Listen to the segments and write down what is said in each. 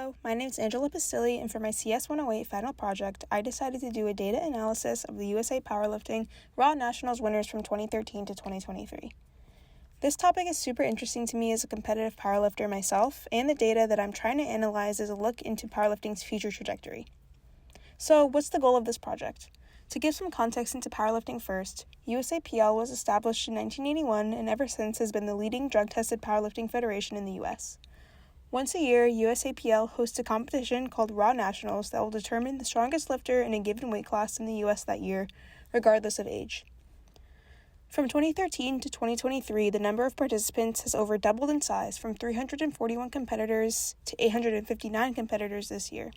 Hello, my name is Angela Pastilli, and for my CS108 final project, I decided to do a data analysis of the USA Powerlifting Raw Nationals winners from 2013 to 2023. This topic is super interesting to me as a competitive powerlifter myself, and the data that I'm trying to analyze is a look into powerlifting's future trajectory. So, what's the goal of this project? To give some context into powerlifting first, USAPL was established in 1981 and ever since has been the leading drug-tested powerlifting federation in the U.S. Once a year, USAPL hosts a competition called Raw Nationals that will determine the strongest lifter in a given weight class in the U.S. that year, regardless of age. From 2013 to 2023, the number of participants has over doubled in size from 341 competitors to 859 competitors this year.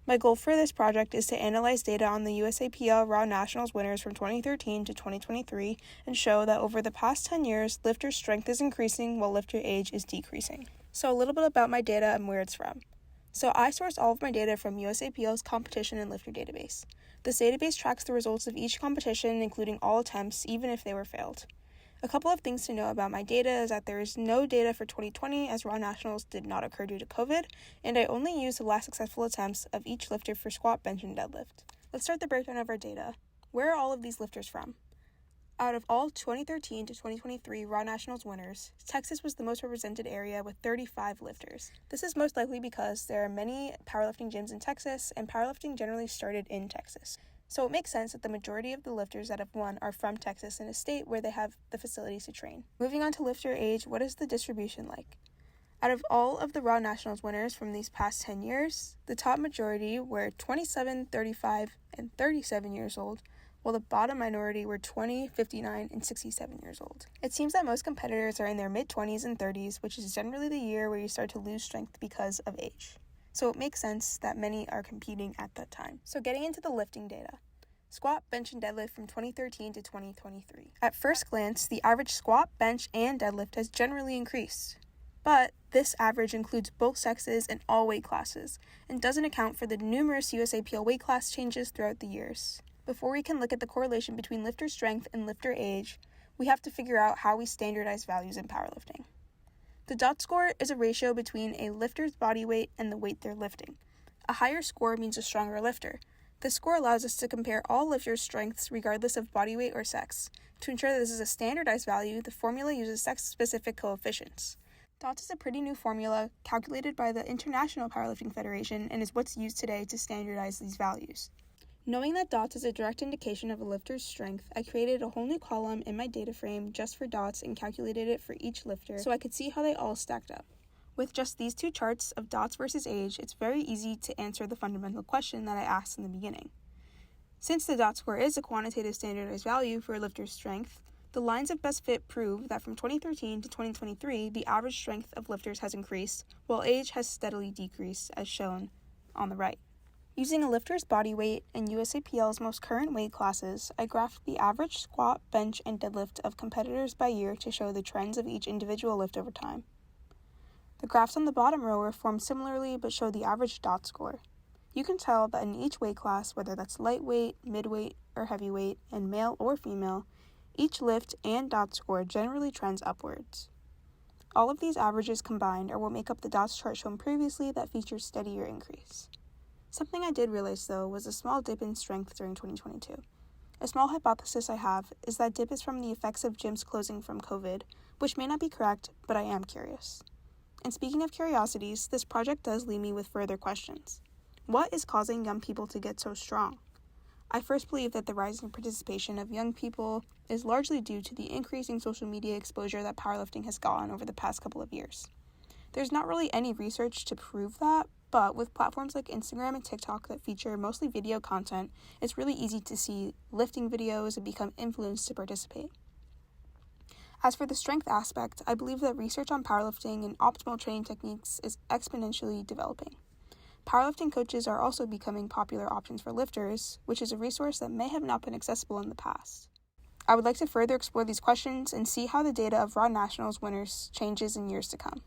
My goal for this project is to analyze data on the USAPL Raw Nationals winners from 2013 to 2023 and show that over the past 10 years, lifter strength is increasing while lifter age is decreasing. So a little bit about my data and where it's from. So I source all of my data from USAPL's competition and lifter database. This database tracks the results of each competition, including all attempts, even if they were failed. A couple of things to know about my data is that there is no data for 2020 as Raw Nationals did not occur due to COVID, and I only use the last successful attempts of each lifter for squat, bench, and deadlift. Let's start the breakdown of our data. Where are all of these lifters from? Out of all 2013 to 2023 Raw Nationals winners, Texas was the most represented area with 35 lifters. This is most likely because there are many powerlifting gyms in Texas, and powerlifting generally started in Texas. So it makes sense that the majority of the lifters that have won are from Texas, in a state where they have the facilities to train. Moving on to lifter age, what is the distribution like? Out of all of the Raw Nationals winners from these past 10 years, the top majority were 27, 35, and 37 years old, while the bottom minority were 20, 59, and 67 years old. It seems that most competitors are in their mid-20s and 30s, which is generally the year where you start to lose strength because of age. So it makes sense that many are competing at that time. So getting into the lifting data. Squat, bench, and deadlift from 2013 to 2023. At first glance, the average squat, bench, and deadlift has generally increased. But this average includes both sexes and all weight classes, and doesn't account for the numerous USAPL weight class changes throughout the years. Before we can look at the correlation between lifter strength and lifter age, we have to figure out how we standardize values in powerlifting. The DOT score is a ratio between a lifter's body weight and the weight they're lifting. A higher score means a stronger lifter. This score allows us to compare all lifters' strengths regardless of body weight or sex. To ensure that this is a standardized value, the formula uses sex-specific coefficients. DOT is a pretty new formula calculated by the International Powerlifting Federation and is what's used today to standardize these values. Knowing that DOTS is a direct indication of a lifter's strength, I created a whole new column in my data frame just for DOTS and calculated it for each lifter so I could see how they all stacked up. With just these two charts of DOTS versus age, it's very easy to answer the fundamental question that I asked in the beginning. Since the DOT score is a quantitative standardized value for a lifter's strength, the lines of best fit prove that from 2013 to 2023, the average strength of lifters has increased, while age has steadily decreased, as shown on the right. Using a lifter's body weight and USAPL's most current weight classes, I graphed the average squat, bench, and deadlift of competitors by year to show the trends of each individual lift over time. The graphs on the bottom row are formed similarly but show the average DOT score. You can tell that in each weight class, whether that's lightweight, midweight, or heavyweight, and male or female, each lift and DOT score generally trends upwards. All of these averages combined are what make up the DOTS chart shown previously that features steadier increase. Something I did realize, though, was a small dip in strength during 2022. A small hypothesis I have is that dip is from the effects of gyms closing from COVID, which may not be correct, but I am curious. And speaking of curiosities, this project does leave me with further questions. What is causing young people to get so strong? I first believe that the rising participation of young people is largely due to the increasing social media exposure that powerlifting has gotten over the past couple of years. There's not really any research to prove that, but with platforms like Instagram and TikTok that feature mostly video content, it's really easy to see lifting videos and become influenced to participate. As for the strength aspect, I believe that research on powerlifting and optimal training techniques is exponentially developing. Powerlifting coaches are also becoming popular options for lifters, which is a resource that may have not been accessible in the past. I would like to further explore these questions and see how the data of Raw Nationals winners changes in years to come.